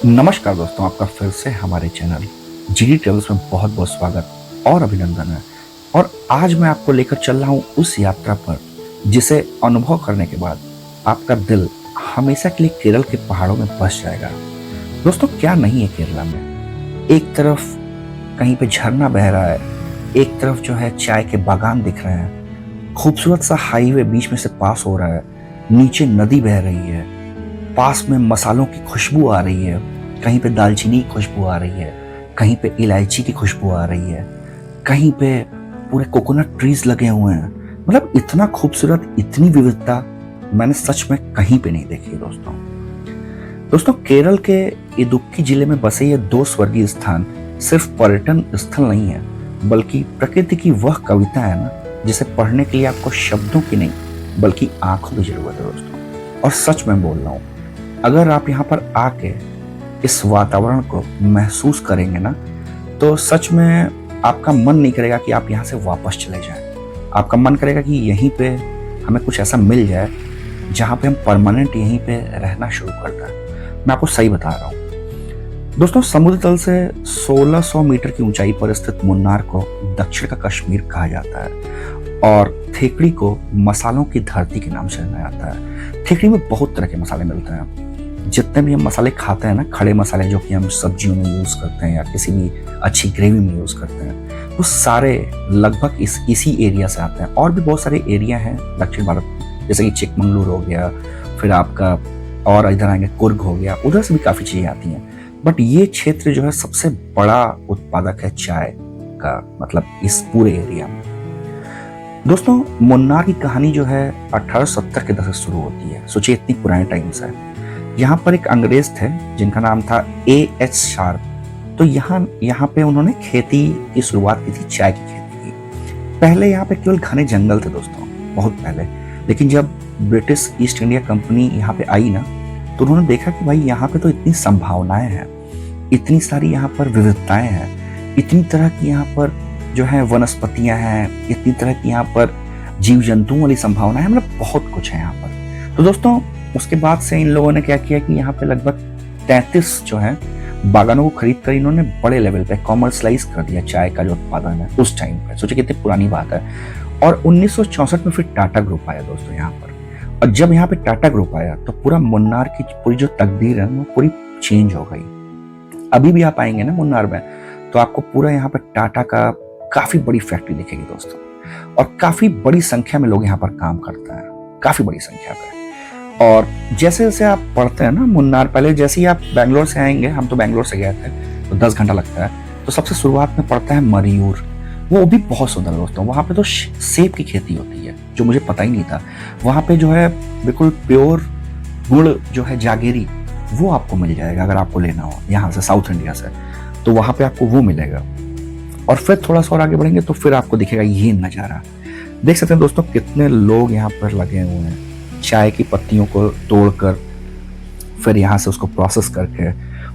नमस्कार दोस्तों, आपका फिर से हमारे चैनल जीडी ट्रेवल्स में बहुत बहुत स्वागत और अभिनंदन है। और आज मैं आपको लेकर चल रहा हूँ उस यात्रा पर जिसे अनुभव करने के बाद आपका दिल हमेशा के लिए केरल के पहाड़ों में बस जाएगा। दोस्तों, क्या नहीं है केरला में। एक तरफ कहीं पे झरना बह रहा है, एक तरफ जो है चाय के बागान दिख रहे हैं, खूबसूरत सा हाईवे बीच में से पास हो रहा है, नीचे नदी बह रही है, पास में मसालों की खुशबू आ रही है, कहीं पे दालचीनी की खुशबू आ रही है, कहीं पे इलायची की खुशबू आ रही है, कहीं पे पूरे कोकोनट ट्रीज लगे हुए हैं। मतलब इतना खूबसूरत, इतनी विविधता मैंने सच में कहीं पे नहीं देखी दोस्तों। केरल के इडुक्की जिले में बसे ये दो स्वर्गीय स्थान सिर्फ पर्यटन स्थल नहीं है, बल्कि प्रकृति की वह कविता है ना, जिसे पढ़ने के लिए आपको शब्दों की नहीं बल्कि आंखों की जरूरत है दोस्तों। और सच में बोल रहा हूँ, अगर आप यहाँ पर आके इस वातावरण को महसूस करेंगे ना, तो सच में आपका मन नहीं करेगा कि आप यहाँ से वापस चले जाएं। आपका मन करेगा कि यहीं पे हमें कुछ ऐसा मिल जाए जहाँ पे हम परमानेंट यहीं पे रहना शुरू कर दें। मैं आपको सही बता रहा हूँ दोस्तों। समुद्र तल से 1600 मीटर की ऊंचाई पर स्थित मुन्नार को दक्षिण का कश्मीर कहा जाता है और थेकड़ी को मसालों की धरती के नाम से जाना जाता है। थेकड़ी में बहुत तरह के मसाले मिलते हैं। जितने भी हम मसाले खाते हैं ना, खड़े मसाले जो कि हम सब्जियों में यूज करते हैं या किसी भी अच्छी ग्रेवी में यूज करते हैं, वो सारे लगभग इसी एरिया से आते हैं। और भी बहुत सारे एरिया हैं दक्षिण भारत में, जैसे कि चिकमंगलुरु हो गया, फिर आपका और इधर आएंगे कुर्ग हो गया, उधर से भी काफी चीजें आती हैं। बट ये क्षेत्र जो है सबसे बड़ा उत्पादक है चाय का, मतलब इस पूरे एरिया में। दोस्तों, मुन्नार की कहानी जो है 1870 के दशक शुरू होती है। सोचिए, इतनी पुराने टाइम से। यहाँ पर एक अंग्रेज थे जिनका नाम था A.H. शार्प। तो यहाँ पे उन्होंने खेती की शुरुआत की थी, चाय की खेती की। पहले यहाँ पे केवल घने जंगल थे दोस्तों, बहुत पहले। लेकिन जब ब्रिटिश ईस्ट इंडिया कंपनी यहाँ पे आई ना, तो उन्होंने देखा कि भाई यहाँ पे तो इतनी संभावनाएं हैं, इतनी सारी यहाँ पर विविधताएं हैं, इतनी तरह की यहाँ पर जो है वनस्पतियां हैं, इतनी तरह की यहाँ पर जीव जंतुओं वाली संभावना है, मतलब बहुत कुछ है यहाँ पर। तो दोस्तों, उसके बाद से इन लोगों ने क्या किया कि यहाँ पे लगभग 33 जो है बागानों को खरीद कर इन्होंने बड़े लेवल पे कॉमर्शलाइज कर दिया चाय का जो उत्पादन है उस टाइम पे। सोचिए कितनी पुरानी बात है। और 1964 में फिर टाटा ग्रुप आया दोस्तों यहाँ पर। और जब यहाँ पे टाटा ग्रुप आया तो पूरा मुन्नार की पूरी जो तकदीर है वो पूरी चेंज हो गई। अभी भी आप आएंगे ना मुन्नार में, तो आपको पूरा यहाँ पर टाटा का काफी बड़ी फैक्ट्री दिखेगी दोस्तों। और काफी बड़ी संख्या में लोग यहाँ पर काम करते हैं, काफी बड़ी संख्या पे। और जैसे जैसे आप पढ़ते हैं ना मुन्नार, पहले जैसे ही आप बैंगलोर से आएंगे, हम तो बैंगलोर से गए थे तो 10 घंटा लगता है, तो सबसे शुरुआत में पड़ता है मरियूर। वो भी बहुत सुंदर दोस्तों। वहाँ पे तो सेब की खेती होती है, जो मुझे पता ही नहीं था। वहाँ पे जो है बिल्कुल प्योर गुड़ जो है जागेरी, वो आपको मिल जाएगा अगर आपको लेना हो यहाँ से, साउथ इंडिया से, तो वहाँ पे आपको वो मिलेगा। और फिर थोड़ा सा और आगे बढ़ेंगे तो फिर आपको दिखेगा ये नज़ारा। देख सकते हैं दोस्तों कितने लोग यहाँ पर लगे हुए हैं। चाय की पत्तियों को तोड़कर फिर यहाँ से उसको प्रोसेस करके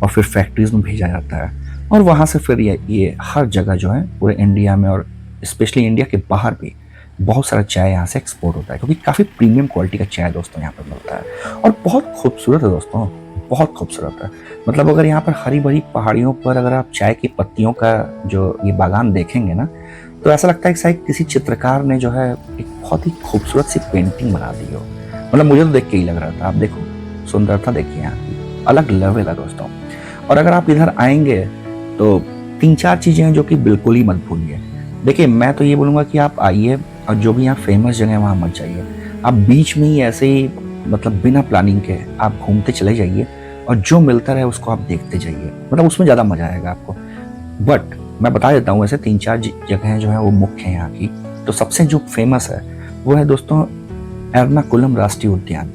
और फिर फैक्ट्रीज में भेजा जाता है। और वहाँ से फिर ये हर जगह जो है पूरे इंडिया में और स्पेशली इंडिया के बाहर भी बहुत सारा चाय यहाँ से एक्सपोर्ट होता है, क्योंकि काफ़ी प्रीमियम क्वालिटी का चाय दोस्तों यहाँ पर मिलता है। और बहुत खूबसूरत है दोस्तों, बहुत खूबसूरत है। मतलब अगर यहाँ पर हरी भरी पहाड़ियों पर अगर आप चाय की पत्तियों का जो ये बागान देखेंगे ना, तो ऐसा लगता है कि शायद किसी चित्रकार ने जो है एक बहुत ही खूबसूरत सी पेंटिंग बना दी हो। मतलब मुझे तो देख के ही लग रहा था। आप देखो सुंदरता, देखिए यहाँ की अलग लेवल है दोस्तों। और अगर आप इधर आएंगे तो 3-4 चीजें हैं जो कि बिल्कुल ही मत भूलिए। देखिए, मैं तो ये बोलूँगा कि आप आइए और जो भी यहाँ फेमस जगह है वहाँ मत जाइए। आप बीच में ही ऐसे ही मतलब बिना प्लानिंग के आप घूमते चले जाइए और जो मिलता रहे उसको आप देखते जाइए, मतलब उसमें ज़्यादा मजा आएगा आपको। बट मैं बता देता हूँ, ऐसे 3-4 जगह जो है वो मुख्य हैं यहाँ की। तो सबसे जो फेमस है वो है दोस्तों एर्नाकुलम राष्ट्रीय उद्यान।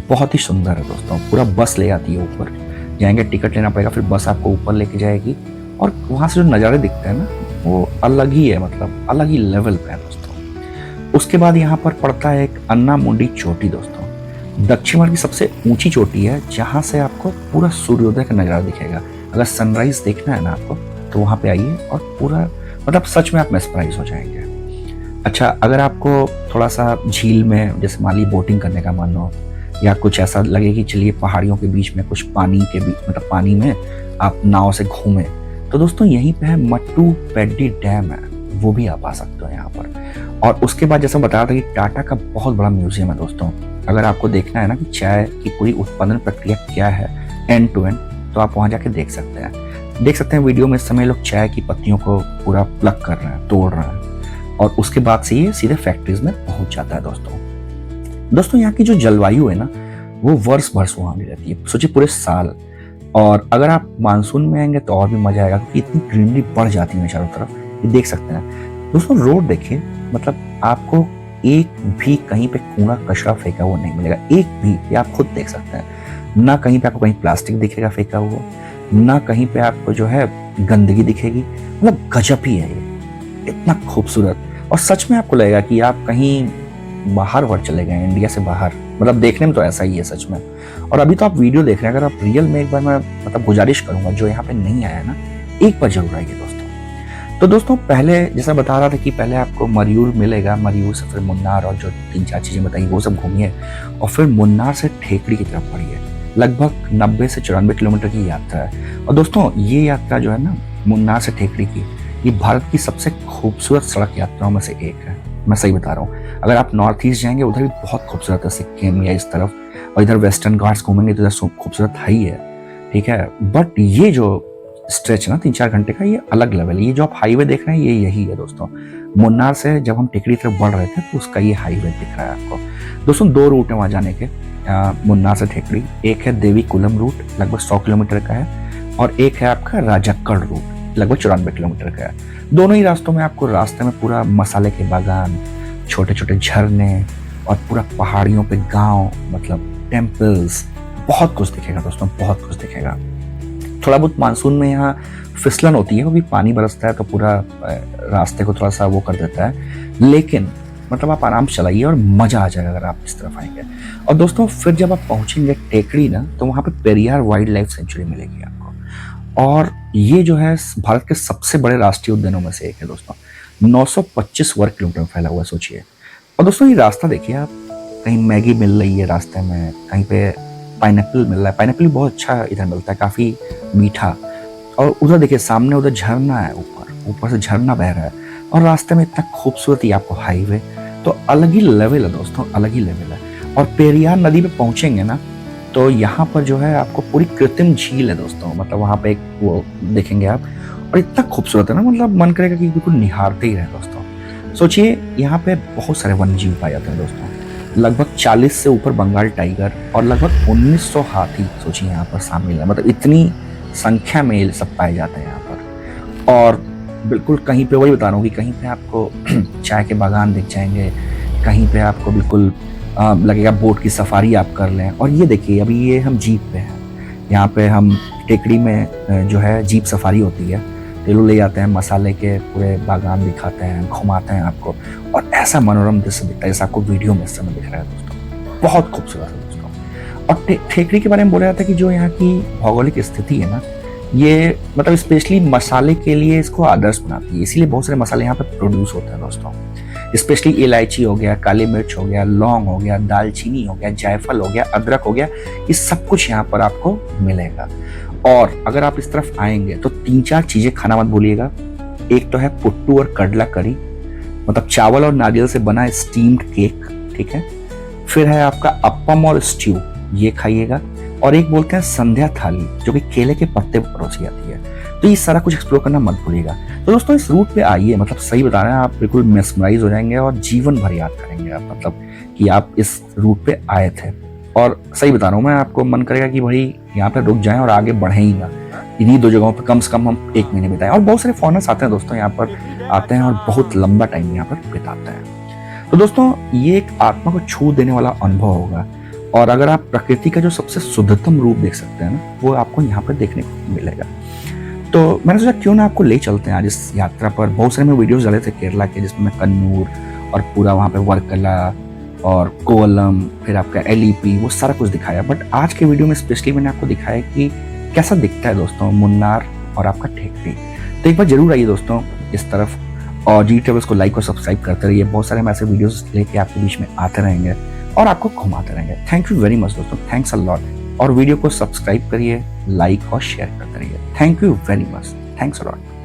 बहुत ही सुंदर है दोस्तों। पूरा बस ले आती है, ऊपर जाएंगे टिकट लेना पड़ेगा, फिर बस आपको ऊपर लेके जाएगी और वहाँ से जो नज़ारे दिखते हैं ना वो अलग ही है, मतलब अलग ही लेवल पे है दोस्तों। उसके बाद यहाँ पर पड़ता है एक अन्ना मुंडी चोटी दोस्तों। दक्षिण भारत की सबसे ऊंची चोटी है, जहाँ से आपको पूरा सूर्योदय का नज़ारा दिखेगा। अगर सनराइज देखना है ना आपको, तो वहाँ पे आइए और पूरा मतलब सच में आप मेस्मराइज हो जाएंगे। अच्छा, अगर आपको थोड़ा सा झील में जैसे मान ली बोटिंग करने का मन हो या कुछ ऐसा लगे कि चलिए पहाड़ियों के बीच में कुछ पानी के बीच मतलब पानी में आप नाव से घूमें, तो दोस्तों यहीं पे है मट्टू पेड्डी डैम है, वो भी आप आ सकते हो यहाँ पर। और उसके बाद जैसा बताया था कि टाटा का बहुत बड़ा म्यूजियम है दोस्तों। अगर आपको देखना है ना कि चाय की पूरी उत्पादन प्रक्रिया क्या है एंड टू एंड, तो आप वहाँ जाके देख सकते हैं वीडियो में इस समय लोग चाय की पत्तियों को पूरा प्लग कर रहे हैं, तोड़ रहे हैं, और उसके बाद से ये सीधे फैक्ट्रीज में पहुंच जाता है दोस्तों यहाँ की जो जलवायु है ना वो वर्ष वहाँ भी रहती है, सोचिए पूरे साल। और अगर आप मानसून में आएंगे तो और भी मजा आएगा, क्योंकि इतनी ग्रीनरी बढ़ जाती है चारों तरफ, ये देख सकते हैं दोस्तों। रोड देखिए, मतलब आपको एक भी कहीं पे कूड़ा कचरा फेंका हुआ नहीं मिलेगा, एक भी, ये आप खुद देख सकते हैं। ना कहीं पे आपको कहीं प्लास्टिक दिखेगा फेंका हुआ, ना कहीं पे आपको जो है गंदगी दिखेगी, मतलब गजब ही है ये, इतना खूबसूरत। और सच में आपको लगेगा कि आप कहीं बाहर वर्ड चले गए, इंडिया से बाहर, मतलब देखने में तो ऐसा ही है सच में। और अभी तो आप वीडियो देख रहे हैं, अगर आप रियल में एक बार मैं मतलब गुजारिश करूंगा जो यहाँ पे नहीं आया ना, एक बार जरूर आइए दोस्तों। तो दोस्तों पहले जैसा बता रहा था कि पहले आपको मरयूर मिलेगा, मरयूर से फिर मुन्नार और जो 3-4 चीजें बताई वो सब घूमिए, और फिर मुन्नार से ठेकड़ी की तरफ बढ़िए। लगभग 90 से 94 किलोमीटर की यात्रा है। और दोस्तों ये यात्रा जो है ना मुन्नार से ठेकड़ी की, ये भारत की सबसे खूबसूरत सड़क यात्राओं में से एक है, मैं सही बता रहा हूँ। अगर आप नॉर्थ ईस्ट जाएंगे उधर भी बहुत खूबसूरत है, सिक्किम या इस तरफ, और इधर वेस्टर्न घाट्स घूमेंगे तो इधर खूबसूरत है ही है, ठीक है। बट ये जो स्ट्रेच ना 3-4 घंटे का, ये अलग लेवल है। ये जो आप हाईवे देख रहे हैं ये यही है दोस्तों। मुन्नार से जब हम टिकरी तरफ बढ़ रहे थे तो उसका ये हाईवे दिख रहा है आपको दोस्तों। 2 रूट है वहाँ जाने के, मुन्नार से ठेकड़ी। एक है देवी कुलम रूट, लगभग 100 किलोमीटर का है, और एक है आपका राजक्कड़ रूट, लगभग 94 किलोमीटर का है। दोनों ही रास्तों में आपको रास्ते में पूरा मसाले के बागान, छोटे छोटे झरने और पूरा पहाड़ियों पे गांव, मतलब टेम्पल्स, बहुत कुछ दिखेगा दोस्तों, बहुत कुछ दिखेगा। थोड़ा बहुत मानसून में यहाँ फिसलन होती है, क्योंकि पानी बरसता है तो पूरा रास्ते को थोड़ा सा वो कर देता है, लेकिन मतलब आप आराम से चलाइए और मजा आ जाएगा अगर आप इस तरफ आएंगे। और दोस्तों फिर जब आप पहुंचेंगे टेकड़ी ना, तो वहाँ पे पेरियार वाइल्ड लाइफ सेंचुरी मिलेगी आपको, और ये जो है भारत के सबसे बड़े राष्ट्रीय उद्यानों में से एक है दोस्तों। 925 वर्ग किलोमीटर में फैला हुआ है, सोचिए। और दोस्तों ये रास्ता देखिए आप, कहीं मैगी मिल रही है रास्ते में, कहीं पे पाइनएप्पल मिल रहा है, पाइनएप्पल बहुत अच्छा इधर मिलता है, काफी मीठा। और उधर देखिए सामने उधर झरना है, ऊपर से झरना बह रहा है, और रास्ते में इतना खूबसूरत ही आपको हाईवे, तो अलग ही लेवल है दोस्तों, अलग ही लेवल है। और पेरियार नदी पे पहुंचेंगे ना, तो यहाँ पर जो है आपको पूरी कृत्रिम झील है दोस्तों, मतलब वहाँ पे एक वो देखेंगे आप, और इतना खूबसूरत है ना, मतलब मन करेगा कि बिल्कुल निहारते ही रहे दोस्तों। सोचिए यहाँ पे बहुत सारे वन्य जीव पाए जाते हैं दोस्तों, लगभग 40 से ऊपर बंगाल टाइगर और लगभग 1900 हाथी सोचिए यहाँ पर शामिल है, मतलब इतनी संख्या में ये सब पाए जाते हैं यहाँ पर। और बिल्कुल कहीं पे वही बता रहा हूँ कि कहीं पे आपको चाय के बागान दिख जाएंगे, कहीं पे आपको बिल्कुल लगेगा बोट की सफारी आप कर लें। और ये देखिए अभी ये हम जीप पे हैं, यहाँ पे हम टेकड़ी में जो है जीप सफारी होती है, ये लोग ले जाते हैं, मसाले के पूरे बागान दिखाते हैं, घुमाते हैं आपको, और ऐसा मनोरम दृश्य दिखता है जैसा आपको वीडियो में इस समय दिख रहा है दोस्तों, बहुत खूबसूरत है दोस्तों। और ठेकड़ी के बारे में बोल रहा था कि जो यहाँ की भौगोलिक स्थिति है ना, ये मतलब स्पेशली मसाले के लिए इसको आदर्श बनाती है, इसीलिए बहुत सारे मसाले यहाँ पे प्रोड्यूस होते हैं दोस्तों। स्पेशली इलायची हो गया, काली मिर्च हो गया, लौंग हो गया, दालचीनी हो गया, जायफल हो गया, अदरक हो गया, ये सब कुछ यहाँ पर आपको मिलेगा। और अगर आप इस तरफ आएंगे तो 3-4 चीजें खाना मत भूलिएगा। एक तो है पुट्टू और कडला करी, मतलब चावल और नारियल से बना स्टीम्ड केक, ठीक है। फिर है आपका अप्पम और स्ट्यू, ये खाइएगा। और एक बोलते हैं संध्या थाली, जो कि केले के पत्ते पर परोसी जाती है। तो ये सारा कुछ एक्सप्लोर करना मत भूलिएगा। तो दोस्तों इस रूट पे आइए, मतलब सही बता रहे हैं, आप बिल्कुल मेस्मराइज हो जाएंगे और जीवन भर याद करेंगे आप, मतलब कि आप इस रूट पे आए थे। और सही बता रहा हूँ मैं, आपको मन करेगा कि भाई यहाँ पे रुक जाएं और आगे बढ़े ही ना, इन्हीं 2 जगहों पे कम से कम हम 1 महीने बिताएं। और बहुत सारे फॉरेनर्स आते हैं दोस्तों, यहाँ पर आते हैं और बहुत लंबा टाइम यहाँ पर बिताते हैं। तो दोस्तों ये एक आत्मा को छू देने वाला अनुभव होगा। और अगर आप प्रकृति का जो सबसे शुद्धतम रूप देख सकते हैं ना, वो आपको यहाँ पर देखने को मिलेगा। तो मैंने सोचा क्यों ना आपको ले चलते हैं आज इस यात्रा पर। बहुत सारे मैं वीडियोस डाले थे केरला के, जिसमें मैं कन्नूर और पूरा वहाँ पे वर्कला और कोवलम, फिर आपका एलईपी, वो सारा कुछ दिखाया। बट आज के वीडियो में स्पेशली मैंने आपको दिखाया कि कैसा दिखता है दोस्तों मुन्नार और आपका ठेकड़ी। तो एक बार जरूर आइए दोस्तों इस तरफ, और जी ट्रेवल्स को लाइक और सब्सक्राइब करते रहिए। बहुत सारे हम ऐसे वीडियोस लेके आपके बीच में आते रहेंगे। और आपको घुमाते रहेंगे। थैंक यू वेरी मच दोस्तों, थैंक्स अ लॉट। और वीडियो को सब्सक्राइब करिए, लाइक और शेयर करते रहिए। Thank you very much, thanks a lot.